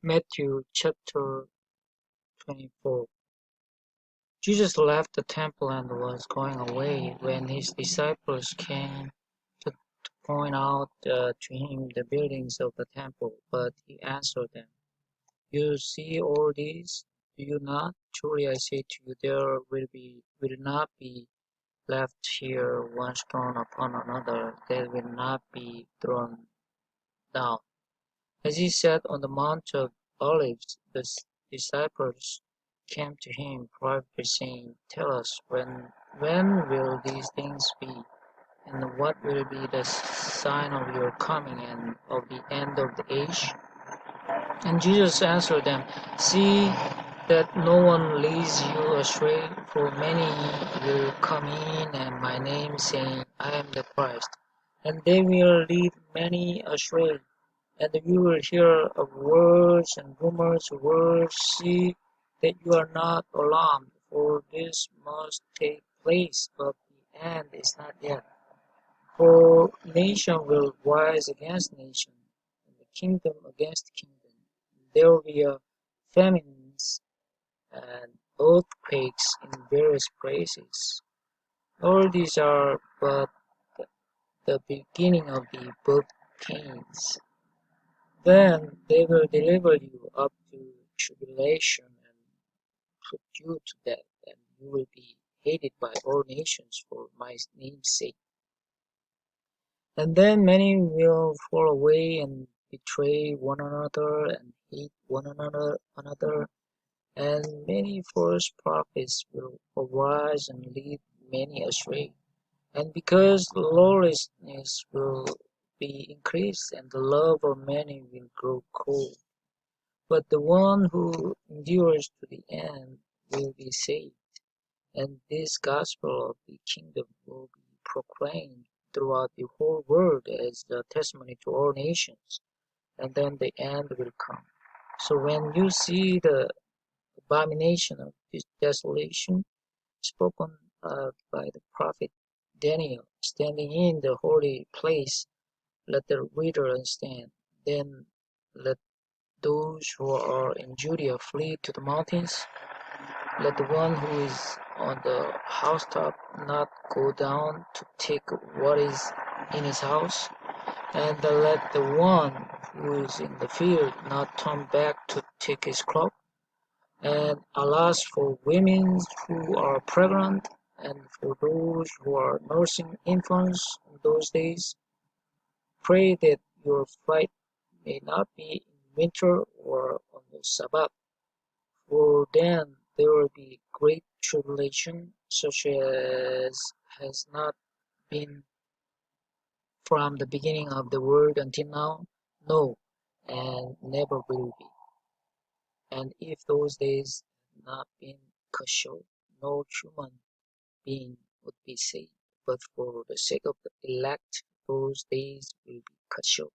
Matthew chapter 24. Jesus left the temple and was going away when his disciples came to point out to him the buildings of the temple. But he answered them, "You see all these, do you not? Truly I say to you, there will not be left here one stone upon another that will not be thrown down." As he sat on the Mount of Olives, the disciples came to him privately, saying, "Tell us, when will these things be? And what will be the sign of your coming and of the end of the age?" And Jesus answered them, "See that no one leads you astray, for many will come in my name, saying, 'I am the Christ,' and they will lead many astray. And you will hear of wars and rumors of wars. See that you are not alarmed, for this must take place, but the end is not yet. For nation will rise against nation, and the kingdom against kingdom. There will be famines and earthquakes in various places. All these are but the beginning of the birth pains. Then they will deliver you up to tribulation and put you to death, and you will be hated by all nations for my name's sake. And then many will fall away and betray one another and hate one another, and many false prophets will arise and lead many astray. And because lawlessness will be increased, and the love of many will grow cold, but the one who endures to the end will be saved. And this gospel of the kingdom will be proclaimed throughout the whole world as a testimony to all nations, and then the end will come. So when you see the abomination of this desolation spoken of by the prophet Daniel standing in the holy place, let the reader understand. Then let those who are in Judea flee to the mountains. Let the one who is on the housetop not go down to take what is in his house, and let the one who is in the field not turn back to take his cloak. And alas for women who are pregnant, and for those who are nursing infants in those days. Pray that your flight may not be in winter or on the Sabbath, for then there will be great tribulation, such as has not been from the beginning of the world until now, no, and never will be. And if those days had not been cut short, no human being would be saved. But for the sake of the elect, those days will be cut short.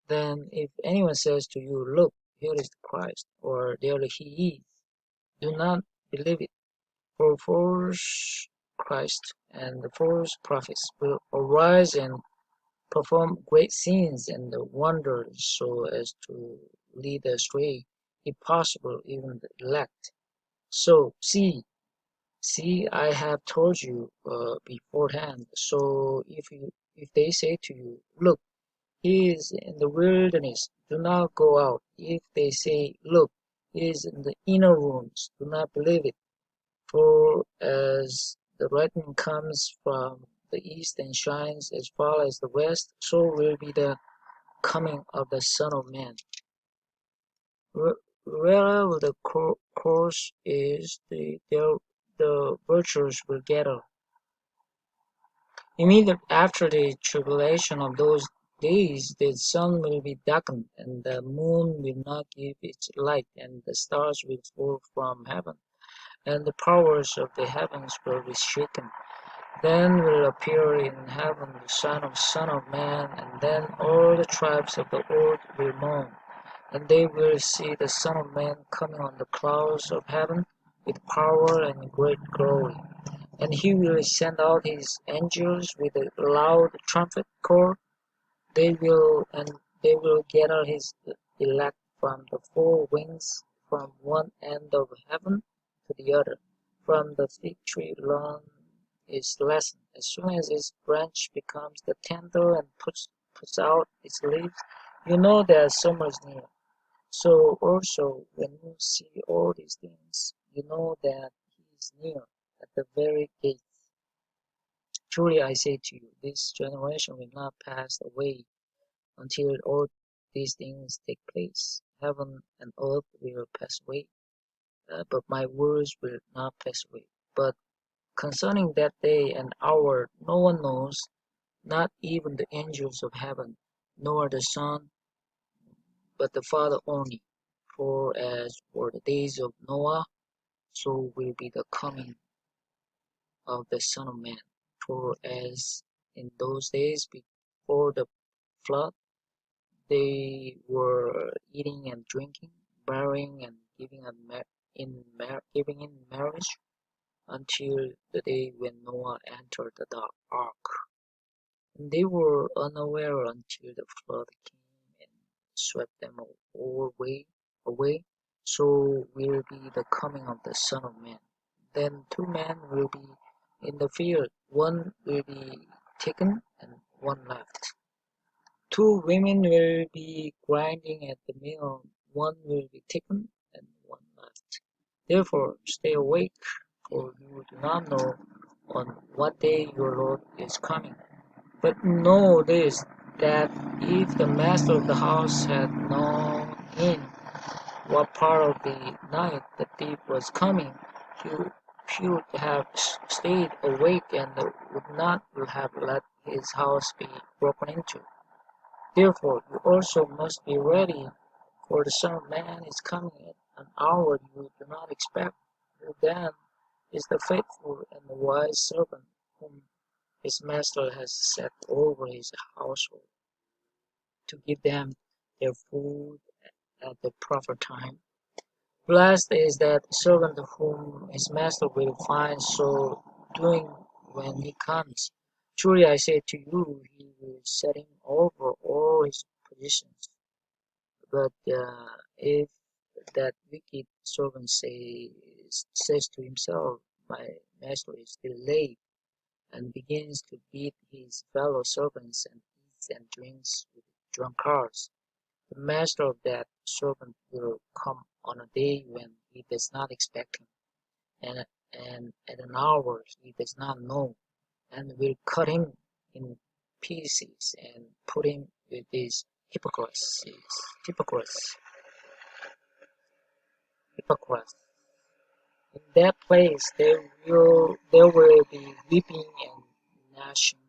Then if anyone says to you, "Look, here is the Christ," or "There he is," do not believe it. For false Christ and the false prophets will arise and perform great signs and wonders, so as to lead astray, if possible, even the elect. So see, I have told you beforehand. So if they say to you, "Look, he is in the wilderness," do not go out. If they say, "Look, he is in the inner rooms," do not believe it. For as the lightning comes from the east and shines as far as the west, so will be the coming of the Son of Man. Wherever the course is, the vultures will gather. Immediately after the tribulation of those days, the sun will be darkened, and the moon will not give its light, and the stars will fall from heaven, and the powers of the heavens will be shaken. Then will appear in heaven the Son of Man, and then all the tribes of the earth will mourn, and they will see the Son of Man coming on the clouds of heaven with power and great glory. And he will send out his angels with a loud trumpet call. They will gather his elect from the four winds, from one end of heaven to the other. From the fig tree learn its lesson. As soon as its branch becomes the tender and puts out its leaves, you know that summer is near. So also, when you see all these things, you know that he is near at the very gate. Truly I say to you, this generation will not pass away until all these things take place. Heaven and earth will pass away, but my words will not pass away. But concerning that day and hour, no one knows, not even the angels of heaven, nor the Son, but the Father only. For as for the days of Noah, so will be the coming of the Son of Man. For as in those days before the flood, they were eating and drinking, marrying and giving in marriage until the day when Noah entered the ark. And they were unaware until the flood came and swept them all away. So will be the coming of the Son of Man. Then two men will be in the field, one will be taken and one left. Two women will be grinding at the mill, one will be taken and one left. Therefore stay awake, for you do not know on what day your Lord is coming. But know this, that if the master of the house had known in what part of the night the thief was coming, he would have stayed awake and would not have let his house be broken into. Therefore you also must be ready, for the Son of Man is coming at an hour you do not expect. Who then is the faithful and the wise servant whom his master has set over his household to give them their food at the proper time? Blessed is that servant whom his master will find so doing when he comes. Truly I say to you, he will set him over all his possessions. But if that wicked servant says to himself, my master is still late, and begins to beat his fellow servants and eats and drinks with drunkards, the master of that servant will come on a day when he does not expect him, and at an hour he does not know, and will cut him in pieces and put him with his hypocrites. Hypocrites. Hypocrites. In that place there will be weeping and gnashing